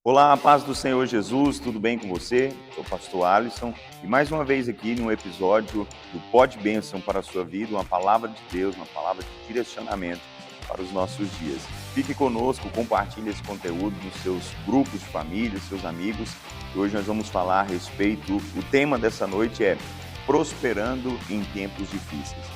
Olá, a paz do Senhor Jesus, tudo bem com você? Sou o pastor Alisson e mais uma vez aqui num episódio do Pod Bênção para a sua vida, uma palavra de Deus, uma palavra de direcionamento para os nossos dias. Fique conosco, compartilhe esse conteúdo nos seus grupos de família, seus amigos. E hoje nós vamos falar a respeito, o tema dessa noite é Prosperando em Tempos Difíceis.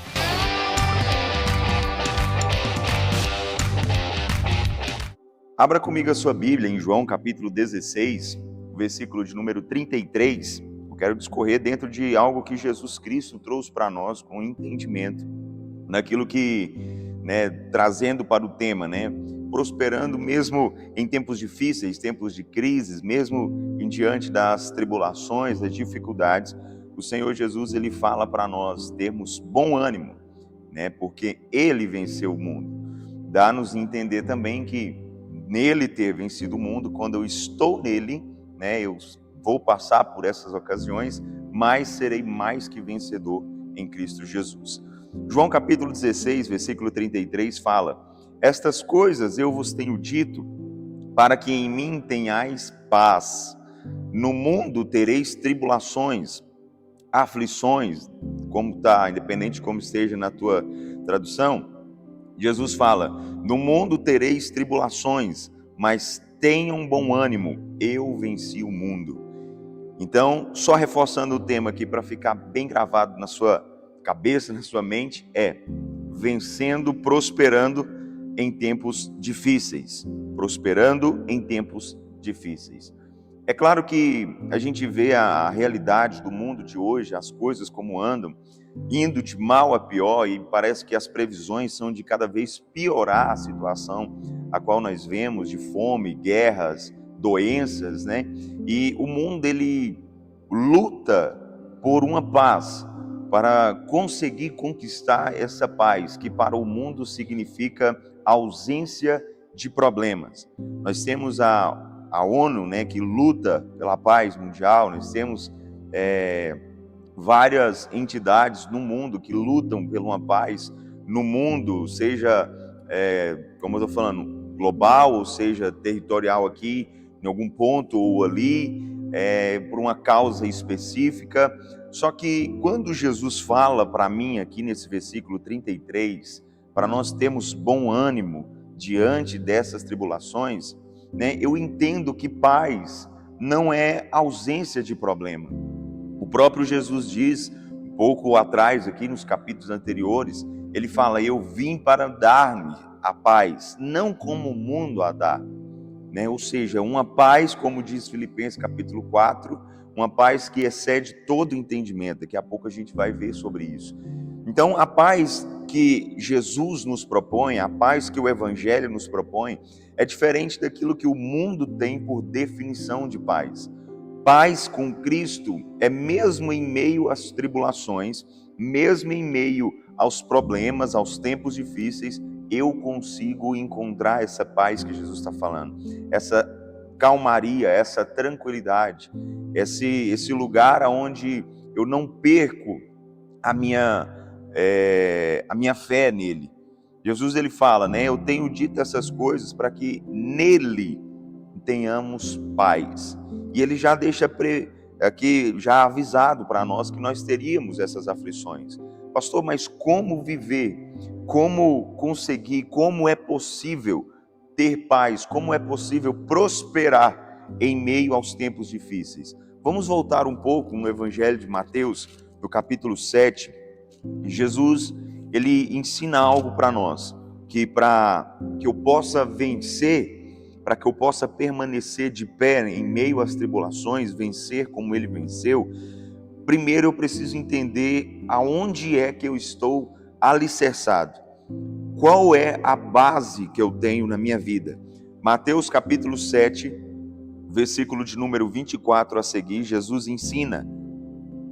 Abra comigo a sua Bíblia em João capítulo 16, versículo de número 33. Eu quero discorrer dentro de algo que Jesus Cristo trouxe para nós com entendimento, naquilo que, trazendo para o tema, prosperando mesmo em tempos difíceis, tempos de crises, mesmo em diante das tribulações, das dificuldades. O Senhor Jesus, ele fala para nós termos bom ânimo, porque Ele venceu o mundo. Dá-nos a entender também que nele ter vencido o mundo, quando eu estou nele, eu vou passar por essas ocasiões, mas serei mais que vencedor em Cristo Jesus. João capítulo 16, versículo 33 fala: estas coisas eu vos tenho dito, para que em mim tenhais paz. No mundo tereis tribulações, aflições, como está, independente de como esteja na tua tradução. Jesus fala: no mundo tereis tribulações, mas tenham bom ânimo, eu venci o mundo. Então, só reforçando o tema aqui para ficar bem gravado na sua cabeça, na sua mente, é vencendo, prosperando em tempos difíceis. Prosperando em tempos difíceis. É claro que a gente vê a realidade do mundo de hoje, as coisas como andam, indo de mal a pior, e parece que as previsões são de cada vez piorar a situação a qual nós vemos, de fome, guerras, doenças, E o mundo, ele luta por uma paz, para conseguir conquistar essa paz, que para o mundo significa ausência de problemas. Nós temos a ONU, que luta pela paz mundial. Nós temos várias entidades no mundo que lutam por uma paz no mundo, seja, como eu estou falando, global, ou seja, territorial aqui, em algum ponto ou ali, por uma causa específica. Só que quando Jesus fala para mim aqui nesse versículo 33, para nós termos bom ânimo diante dessas tribulações, eu entendo que paz não é ausência de problema. O próprio Jesus diz, um pouco atrás aqui nos capítulos anteriores, ele fala: eu vim para dar-me a paz, não como o mundo a dá. Ou seja, uma paz, como diz Filipenses capítulo 4, uma paz que excede todo entendimento. Daqui a pouco a gente vai ver sobre isso. Então, a paz que Jesus nos propõe, a paz que o Evangelho nos propõe, é diferente daquilo que o mundo tem por definição de paz. Paz com Cristo é mesmo em meio às tribulações, mesmo em meio aos problemas, aos tempos difíceis, eu consigo encontrar essa paz que Jesus está falando, essa calmaria, essa tranquilidade, esse lugar onde eu não perco a minha fé nele. Jesus, ele fala, eu tenho dito essas coisas para que nele tenhamos paz. E ele já deixa aqui já avisado para nós que nós teríamos essas aflições. Pastor, mas como viver? Como conseguir? Como é possível ter paz? Como é possível prosperar em meio aos tempos difíceis? Vamos voltar um pouco no Evangelho de Mateus, no capítulo 7. Jesus, ele ensina algo para nós, que para que eu possa vencer, para que eu possa permanecer de pé em meio às tribulações, vencer como ele venceu, primeiro eu preciso entender aonde é que eu estou alicerçado. Qual é a base que eu tenho na minha vida? Mateus capítulo 7, versículo de número 24 a seguir, Jesus ensina: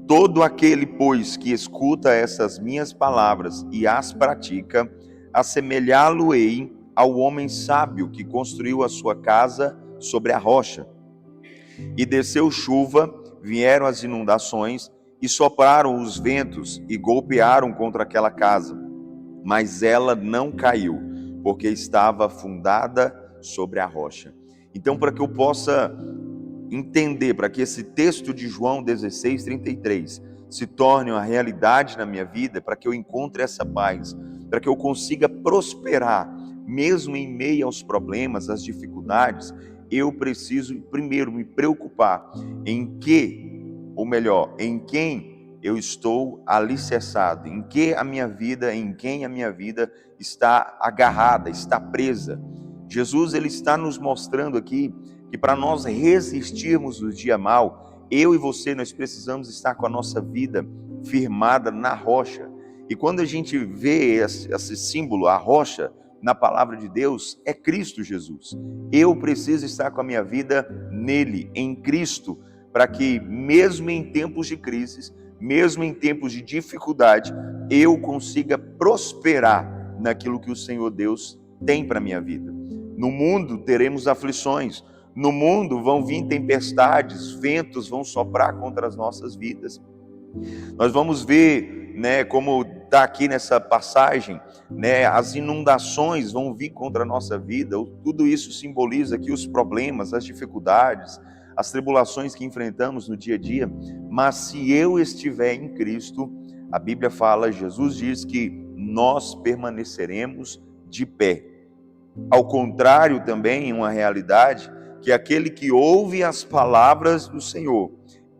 todo aquele, pois, que escuta essas minhas palavras e as pratica, assemelhá-lo-ei ao homem sábio que construiu a sua casa sobre a rocha. E desceu chuva, vieram as inundações, e sopraram os ventos, e golpearam contra aquela casa. Mas ela não caiu, porque estava fundada sobre a rocha. Então, para que eu possa entender, para que esse texto de João 16:33 se torne uma realidade na minha vida, para que eu encontre essa paz, para que eu consiga prosperar, mesmo em meio aos problemas, às dificuldades, eu preciso primeiro me preocupar em que, ou melhor, em quem eu estou alicerçado, em que a minha vida, em quem a minha vida está agarrada, está presa. Jesus, ele está nos mostrando aqui que para nós resistirmos do dia mal, eu e você, nós precisamos estar com a nossa vida firmada na rocha. E quando a gente vê esse símbolo, a rocha, na palavra de Deus, é Cristo Jesus. Eu preciso estar com a minha vida nele, em Cristo, para que mesmo em tempos de crises, mesmo em tempos de dificuldade, eu consiga prosperar naquilo que o Senhor Deus tem para a minha vida. No mundo teremos aflições, no mundo vão vir tempestades, ventos vão soprar contra as nossas vidas. Nós vamos ver, como está aqui nessa passagem, as inundações vão vir contra a nossa vida. Tudo isso simboliza aqui os problemas, as dificuldades, as tribulações que enfrentamos no dia a dia. Mas se eu estiver em Cristo, a Bíblia fala, Jesus diz que nós permaneceremos de pé. Ao contrário também, uma realidade, que aquele que ouve as palavras do Senhor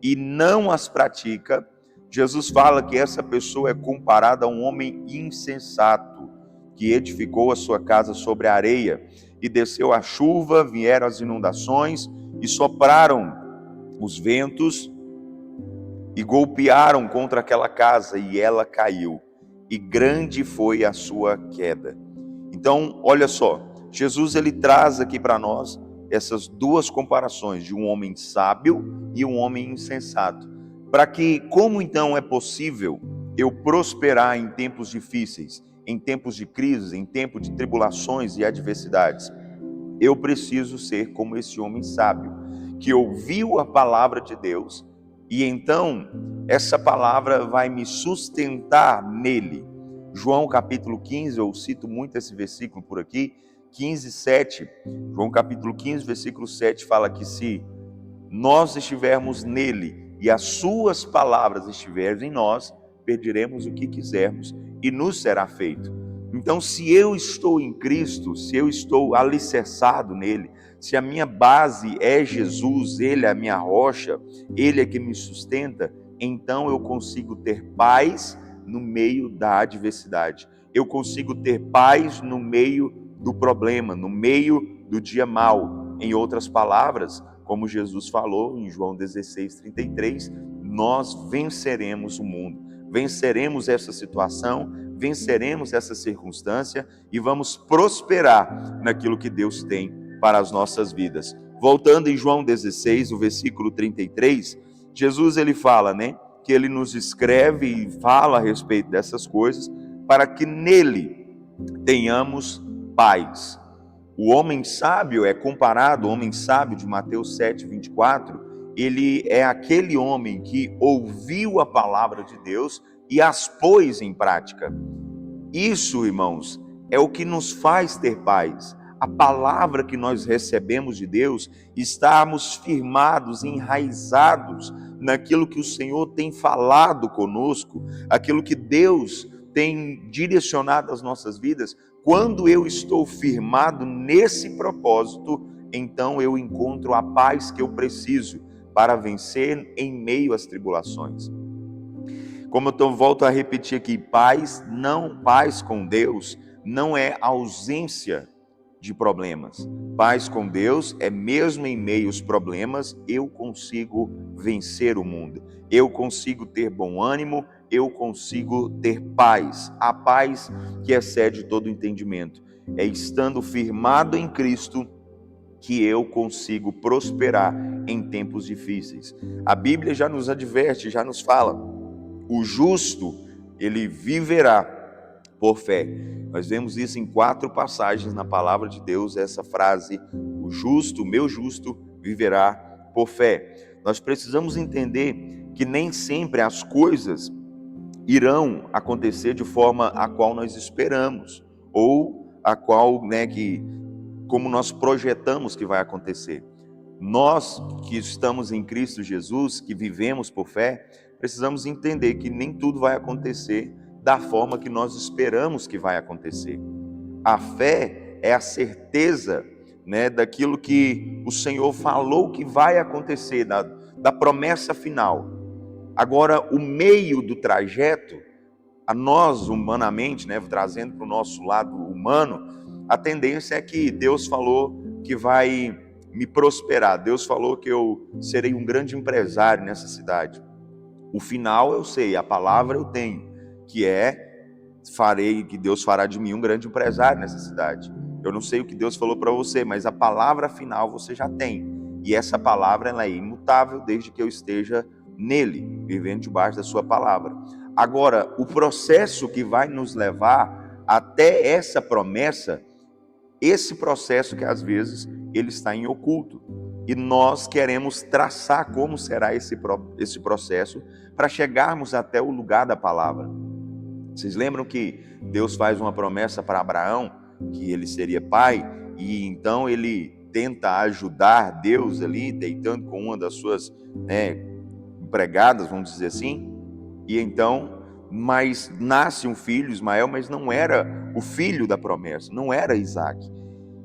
e não as pratica, Jesus fala que essa pessoa é comparada a um homem insensato, que edificou a sua casa sobre a areia, e desceu a chuva, vieram as inundações, e sopraram os ventos, e golpearam contra aquela casa, e ela caiu, e grande foi a sua queda. Então, olha só, Jesus ele traz aqui para nós essas duas comparações de um homem sábio e um homem insensato. Para que, como então é possível eu prosperar em tempos difíceis, em tempos de crise, em tempos de tribulações e adversidades? Eu preciso ser como esse homem sábio, que ouviu a palavra de Deus, e então essa palavra vai me sustentar nele. João capítulo 15, eu cito muito esse versículo por aqui, 15:7. João capítulo 15, versículo 7 fala que se nós estivermos nele e as suas palavras estiverem em nós, pediremos o que quisermos e nos será feito. Então, se eu estou em Cristo, se eu estou alicerçado nele, se a minha base é Jesus, ele é a minha rocha, ele é que me sustenta, então eu consigo ter paz no meio da adversidade. Eu consigo ter paz no meio do problema, no meio do dia mau. Em outras palavras, como Jesus falou em João 16:33, nós venceremos o mundo, venceremos essa situação, venceremos essa circunstância e vamos prosperar naquilo que Deus tem para as nossas vidas. Voltando em João 16, o versículo 33, Jesus ele fala, que ele nos escreve e fala a respeito dessas coisas para que nele tenhamos paz. O homem sábio é comparado, o homem sábio de Mateus 7:24, ele é aquele homem que ouviu a palavra de Deus e as pôs em prática. Isso, irmãos, é o que nos faz ter paz. A palavra que nós recebemos de Deus, estarmos firmados, enraizados naquilo que o Senhor tem falado conosco, aquilo que Deus tem direcionado as nossas vidas. Quando eu estou firmado nesse propósito, então eu encontro a paz que eu preciso para vencer em meio às tribulações. Como eu volto a repetir aqui, paz com Deus não é ausência de problemas. Paz com Deus é mesmo em meio aos problemas, eu consigo vencer o mundo. Eu consigo ter bom ânimo, eu consigo ter paz. A paz que excede todo entendimento. É estando firmado em Cristo que eu consigo prosperar em tempos difíceis. A Bíblia já nos adverte, já nos fala, o justo, ele viverá por fé. Nós vemos isso em 4 passagens na palavra de Deus, essa frase, o justo, o meu justo, viverá por fé. Nós precisamos entender que nem sempre as coisas irão acontecer de forma a qual nós esperamos, ou a qual, que como nós projetamos que vai acontecer. Nós que estamos em Cristo Jesus, que vivemos por fé, precisamos entender que nem tudo vai acontecer da forma que nós esperamos que vai acontecer. A fé é a certeza, né, daquilo que o Senhor falou que vai acontecer, da promessa final. Agora, o meio do trajeto, a nós humanamente, né, trazendo para o nosso lado humano, a tendência é que Deus falou que vai me prosperar. Deus falou que eu serei um grande empresário nessa cidade. O final eu sei, a palavra eu tenho, que que Deus fará de mim um grande empresário nessa cidade. Eu não sei o que Deus falou para você, mas a palavra final você já tem. E essa palavra ela é imutável desde que eu esteja nele, vivendo debaixo da sua palavra. Agora, o processo que vai nos levar até essa promessa, esse processo que às vezes ele está em oculto. E nós queremos traçar como será esse processo para chegarmos até o lugar da palavra. Vocês lembram que Deus faz uma promessa para Abraão, que ele seria pai, e então ele tenta ajudar Deus ali, deitando com uma das suas empregadas, vamos dizer assim, e então, mas nasce um filho, Ismael, mas não era o filho da promessa, não era Isaac.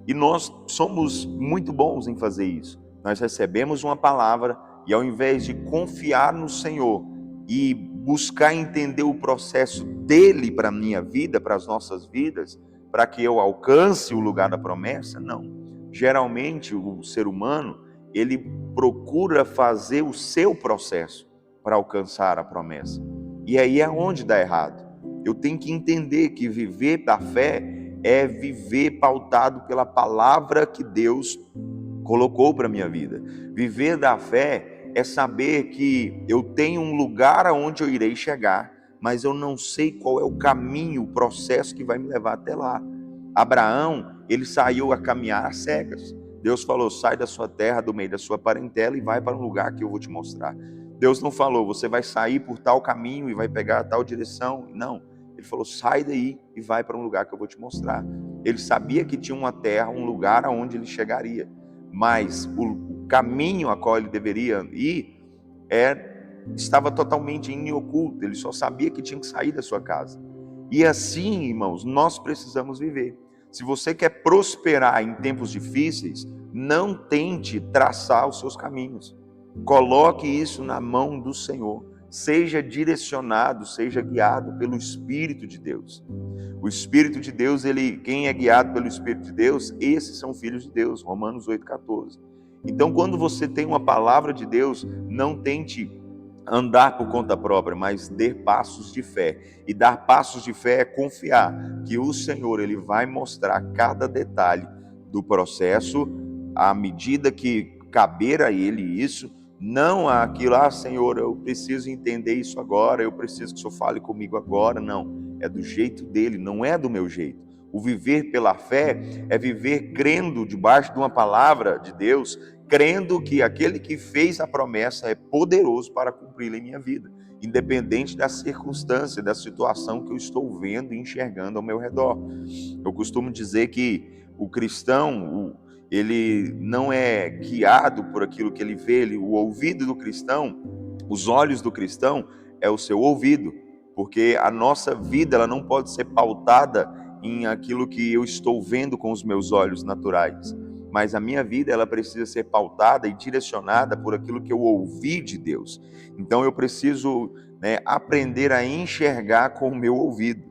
E nós somos muito bons em fazer isso. Nós recebemos uma palavra e ao invés de confiar no Senhor e buscar entender o processo dele para a minha vida, para as nossas vidas, para que eu alcance o lugar da promessa, não. Geralmente o ser humano, ele procura fazer o seu processo para alcançar a promessa. E aí é onde dá errado. Eu tenho que entender que viver da fé é viver pautado pela palavra que Deus colocou para a minha vida. Viver da fé é saber que eu tenho um lugar aonde eu irei chegar, mas eu não sei qual é o caminho, o processo que vai me levar até lá. Abraão, ele saiu a caminhar às cegas. Deus falou, sai da sua terra, do meio da sua parentela e vai para um lugar que eu vou te mostrar. Deus não falou, você vai sair por tal caminho e vai pegar tal direção. Não. Ele falou, sai daí e vai para um lugar que eu vou te mostrar. Ele sabia que tinha uma terra, um lugar aonde ele chegaria. Mas o caminho a qual ele deveria ir estava totalmente em oculto. Ele só sabia que tinha que sair da sua casa. E assim, irmãos, nós precisamos viver. Se você quer prosperar em tempos difíceis, não tente traçar os seus caminhos. Coloque isso na mão do Senhor. Seja direcionado, seja guiado pelo Espírito de Deus. O Espírito de Deus, quem é guiado pelo Espírito de Deus, esses são filhos de Deus, Romanos 8,14. Então, quando você tem uma palavra de Deus, não tente andar por conta própria, mas dê passos de fé. E dar passos de fé é confiar que o Senhor ele vai mostrar cada detalhe do processo, à medida que caber a Ele isso, não aquilo, Senhor, eu preciso entender isso agora, eu preciso que o Senhor fale comigo agora. Não, é do jeito dele, não é do meu jeito. O viver pela fé é viver crendo debaixo de uma palavra de Deus, crendo que aquele que fez a promessa é poderoso para cumpri-la em minha vida, independente da circunstância, da situação que eu estou vendo e enxergando ao meu redor. Eu costumo dizer que o cristão, ele não é guiado por aquilo que ele vê, o ouvido do cristão, os olhos do cristão é o seu ouvido, porque a nossa vida ela não pode ser pautada em aquilo que eu estou vendo com os meus olhos naturais, mas a minha vida ela precisa ser pautada e direcionada por aquilo que eu ouvi de Deus. Então eu preciso aprender a enxergar com o meu ouvido,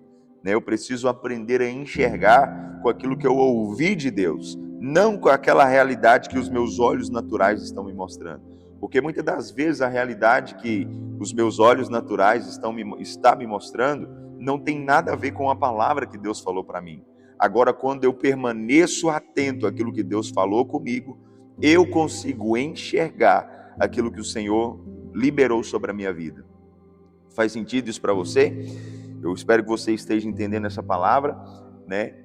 eu preciso aprender a enxergar com aquilo que eu ouvi de Deus, não com aquela realidade que os meus olhos naturais estão me mostrando. Porque muitas das vezes a realidade que os meus olhos naturais estão me mostrando não tem nada a ver com a palavra que Deus falou para mim. Agora, quando eu permaneço atento àquilo que Deus falou comigo, eu consigo enxergar aquilo que o Senhor liberou sobre a minha vida. Faz sentido isso para você? Eu espero que você esteja entendendo essa palavra,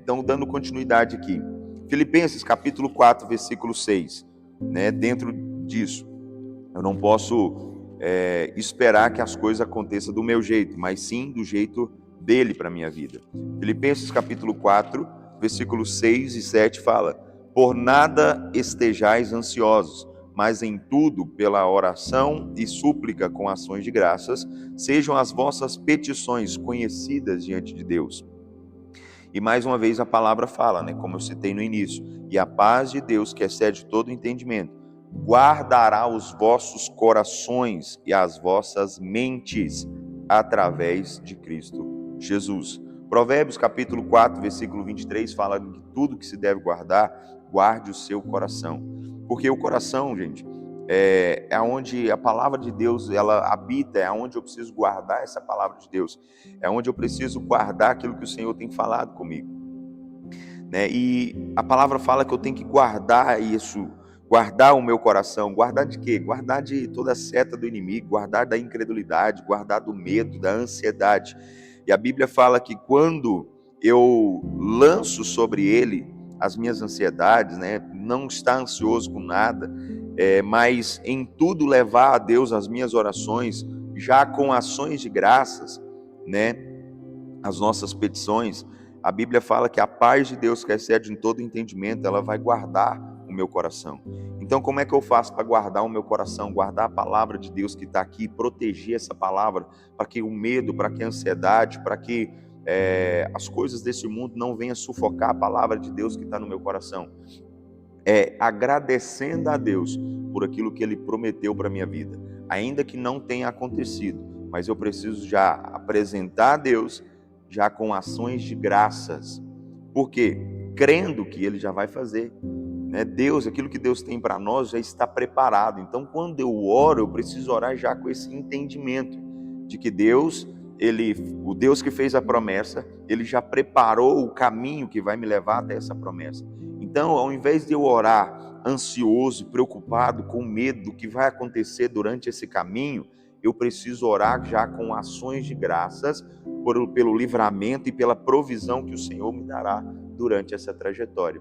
Então, dando continuidade aqui. Filipenses capítulo 4, versículo 6, dentro disso, eu não posso esperar que as coisas aconteçam do meu jeito, mas sim do jeito dele para a minha vida. Filipenses capítulo 4, versículos 6 e 7 fala, Por nada estejais ansiosos, mas em tudo, pela oração e súplica com ações de graças, sejam as vossas petições conhecidas diante de Deus. E mais uma vez a palavra fala, né, como eu citei no início, e a paz de Deus, que excede todo entendimento, guardará os vossos corações e as vossas mentes através de Cristo Jesus. Provérbios capítulo 4, versículo 23 fala que tudo que se deve guardar, guarde o seu coração. Porque o coração, gente, é onde a palavra de Deus ela habita, é onde eu preciso guardar essa palavra de Deus, é onde eu preciso guardar aquilo que o Senhor tem falado comigo, né? E a palavra fala que eu tenho que guardar isso, guardar o meu coração. Guardar de quê? Guardar de toda a seta do inimigo, guardar da incredulidade, guardar do medo, da ansiedade. E a Bíblia fala que quando eu lanço sobre ele as minhas ansiedades, né? Não estar ansioso com nada, mas em tudo levar a Deus as minhas orações, já com ações de graças, né? As nossas petições. A Bíblia fala que a paz de Deus, que excede em todo entendimento, ela vai guardar o meu coração. Então, como é que eu faço para guardar o meu coração, guardar a palavra de Deus que está aqui, proteger essa palavra, para que o medo, para que a ansiedade, para que as coisas desse mundo não venham sufocar a palavra de Deus que está no meu coração? Agradecendo a Deus por aquilo que Ele prometeu para a minha vida, ainda que não tenha acontecido, mas eu preciso já apresentar a Deus já com ações de graças. Por quê? Crendo que Ele já vai fazer, né? Deus, aquilo que Deus tem para nós já está preparado. Então, quando eu oro, eu preciso orar já com esse entendimento de que Deus, o Deus que fez a promessa, Ele já preparou o caminho que vai me levar até essa promessa. Então, ao invés de eu orar ansioso, preocupado, com medo do que vai acontecer durante esse caminho, eu preciso orar já com ações de graças pelo livramento e pela provisão que o Senhor me dará durante essa trajetória.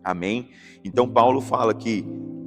Amém? Então Paulo fala que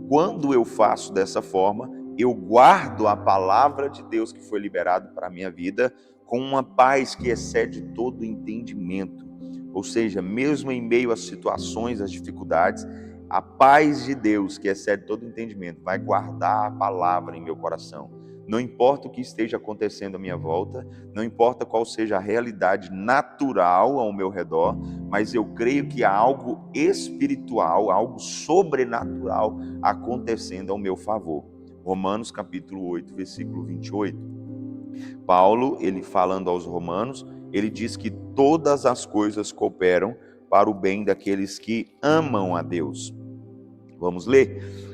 quando eu faço dessa forma, eu guardo a palavra de Deus que foi liberada para a minha vida com uma paz que excede todo entendimento. Ou seja, mesmo em meio às situações, às dificuldades, a paz de Deus que excede todo entendimento vai guardar a palavra em meu coração. Não importa o que esteja acontecendo à minha volta, não importa qual seja a realidade natural ao meu redor, mas eu creio que há algo espiritual, algo sobrenatural acontecendo ao meu favor. Romanos capítulo 8, versículo 28. Paulo, ele falando aos romanos, ele diz que todas as coisas cooperam para o bem daqueles que amam a Deus. Vamos ler?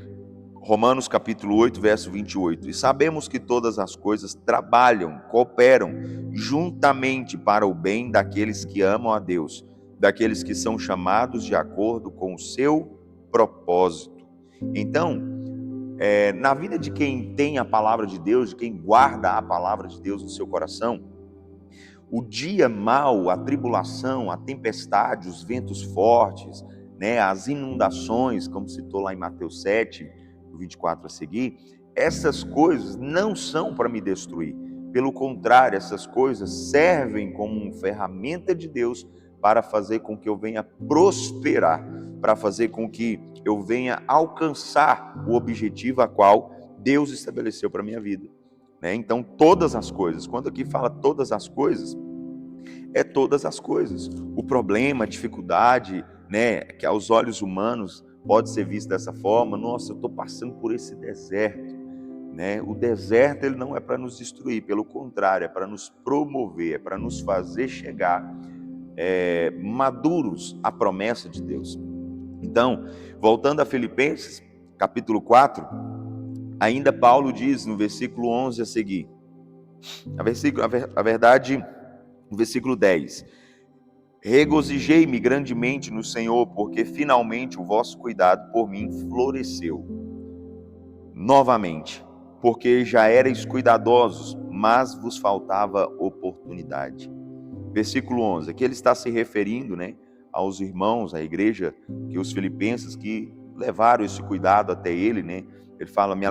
Romanos capítulo 8, verso 28. E sabemos que todas as coisas trabalham, cooperam juntamente para o bem daqueles que amam a Deus, daqueles que são chamados de acordo com o seu propósito. Então, na vida de quem tem a palavra de Deus, de quem guarda a palavra de Deus no seu coração, o dia mau, a tribulação, a tempestade, os ventos fortes, né, as inundações, como citou lá em Mateus 7, 24 a seguir, essas coisas não são para me destruir. Pelo contrário, essas coisas servem como uma ferramenta de Deus para fazer com que eu venha prosperar, para fazer com que eu venha alcançar o objetivo a qual Deus estabeleceu para a minha vida, né? Então, todas as coisas, quando aqui fala todas as coisas, é todas as coisas. O problema, a dificuldade, né, que aos olhos humanos pode ser visto dessa forma, nossa, eu estou passando por esse deserto, né? O deserto ele não é para nos destruir, pelo contrário, é para nos promover, é para nos fazer chegar maduros à promessa de Deus. Então, voltando a Filipenses, capítulo 4, ainda Paulo diz no versículo 11 a seguir, a verdade, no versículo 10, regozijei-me grandemente no Senhor, porque finalmente o vosso cuidado por mim floresceu novamente, porque já erais cuidadosos, mas vos faltava oportunidade. Versículo 11, aqui ele está se referindo, né, aos irmãos, à igreja, que os filipenses que levaram esse cuidado até ele, né? Ele fala, me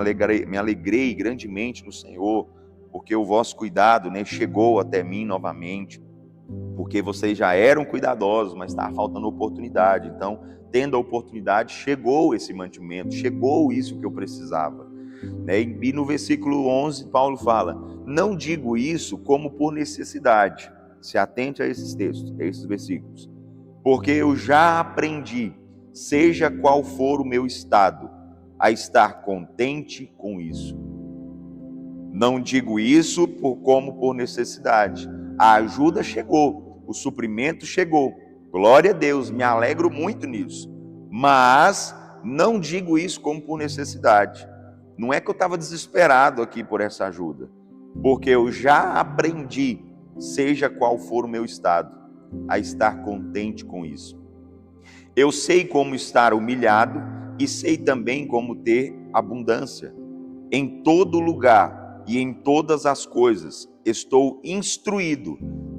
alegrei grandemente no Senhor, porque o vosso cuidado, né, chegou até mim novamente, porque vocês já eram cuidadosos, mas estava faltando oportunidade. Então, tendo a oportunidade, chegou esse mantimento, chegou isso que eu precisava. Né? E no versículo 11, Paulo fala: não digo isso como por necessidade. Se atente a esses textos, a esses versículos. Porque eu já aprendi, seja qual for o meu estado, a estar contente com isso. Não digo isso como por necessidade. A ajuda chegou, o suprimento chegou. Glória a Deus, me alegro muito nisso. Mas não digo isso como por necessidade. Não é que eu estava desesperado aqui por essa ajuda, porque eu já aprendi, seja qual for o meu estado, a estar contente com isso. Eu sei como estar humilhado e sei também como ter abundância. Em todo lugar e em todas as coisas estou instruído,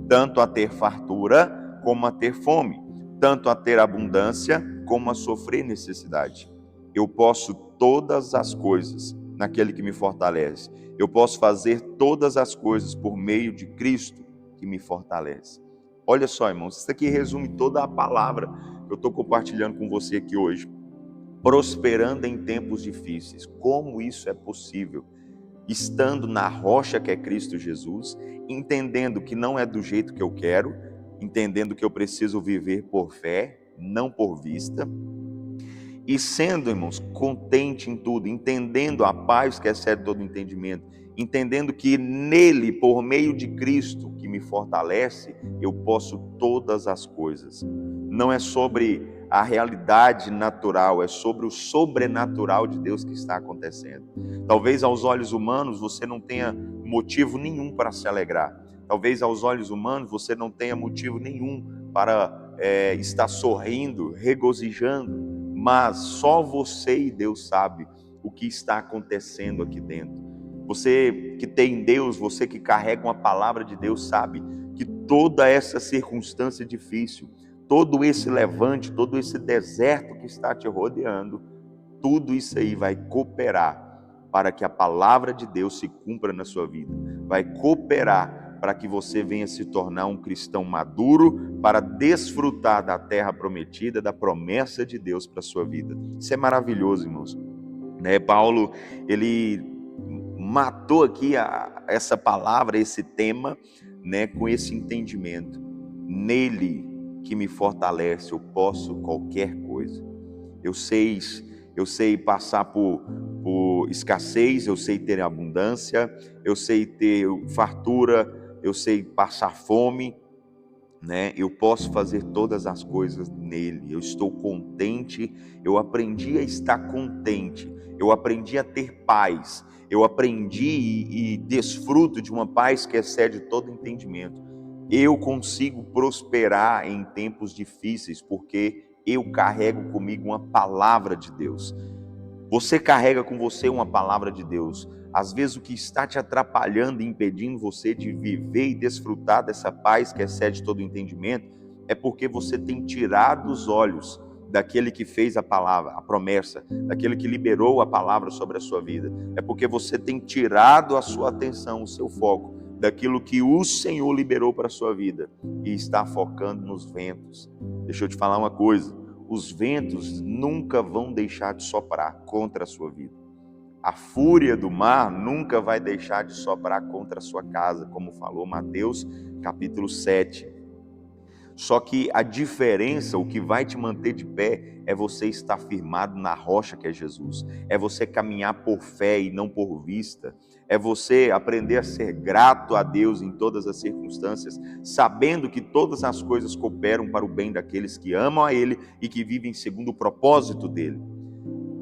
tanto a ter fartura como a ter fome, tanto a ter abundância como a sofrer necessidade. Eu posso todas as coisas naquele que me fortalece. Eu posso fazer todas as coisas por meio de Cristo que me fortalece. Olha só, irmãos, isso aqui resume toda a palavra que eu estou compartilhando com você aqui hoje. Prosperando em tempos difíceis. Como isso é possível? Estando na rocha que é Cristo Jesus, entendendo que não é do jeito que eu quero, entendendo que eu preciso viver por fé, não por vista, e sendo, irmãos, contente em tudo, entendendo a paz que excede todo entendimento, entendendo que nele, por meio de Cristo que me fortalece, eu posso todas as coisas. Não é sobre a realidade natural, é sobre o sobrenatural de Deus que está acontecendo. Talvez aos olhos humanos você não tenha motivo nenhum para se alegrar. Talvez aos olhos humanos você não tenha motivo nenhum para estar sorrindo, regozijando. Mas só você e Deus sabe o que está acontecendo aqui dentro. Você que tem Deus, você que carrega uma palavra de Deus, sabe que toda essa circunstância difícil, todo esse levante, todo esse deserto que está te rodeando, tudo isso aí vai cooperar para que a palavra de Deus se cumpra na sua vida. Vai cooperar para que você venha se tornar um cristão maduro, para desfrutar da terra prometida, da promessa de Deus para a sua vida. Isso é maravilhoso, irmãos. Né? Paulo, ele matou aqui essa palavra, esse tema, né, com esse entendimento. Nele que me fortalece, eu posso qualquer coisa. Eu sei passar por escassez, eu sei ter abundância, eu sei ter fartura, eu sei passar fome, né? Eu posso fazer todas as coisas nele. Eu estou contente, eu aprendi a estar contente, eu aprendi a ter paz, eu aprendi e desfruto de uma paz que excede todo entendimento. Eu consigo prosperar em tempos difíceis porque eu carrego comigo uma palavra de Deus. Você carrega com você uma palavra de Deus. Às vezes o que está te atrapalhando e impedindo você de viver e desfrutar dessa paz que excede todo o entendimento é porque você tem tirado os olhos daquele que fez a palavra, a promessa, daquele que liberou a palavra sobre a sua vida. É porque você tem tirado a sua atenção, o seu foco, daquilo que o Senhor liberou para a sua vida e está focando nos ventos. Deixa eu te falar uma coisa. Os ventos nunca vão deixar de soprar contra a sua vida. A fúria do mar nunca vai deixar de soprar contra a sua casa, como falou Mateus capítulo 7. Só que a diferença, o que vai te manter de pé, é você estar firmado na rocha que é Jesus. É você caminhar por fé e não por vista. É você aprender a ser grato a Deus em todas as circunstâncias, sabendo que todas as coisas cooperam para o bem daqueles que amam a Ele e que vivem segundo o propósito dEle.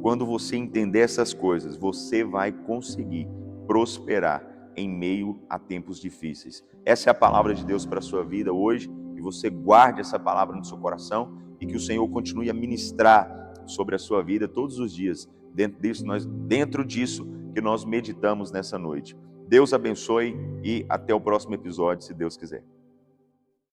Quando você entender essas coisas, você vai conseguir prosperar em meio a tempos difíceis. Essa é a palavra de Deus para a sua vida hoje. Você guarde essa palavra no seu coração e que o Senhor continue a ministrar sobre a sua vida todos os dias. Dentro disso que nós meditamos nessa noite. Deus abençoe e até o próximo episódio, se Deus quiser.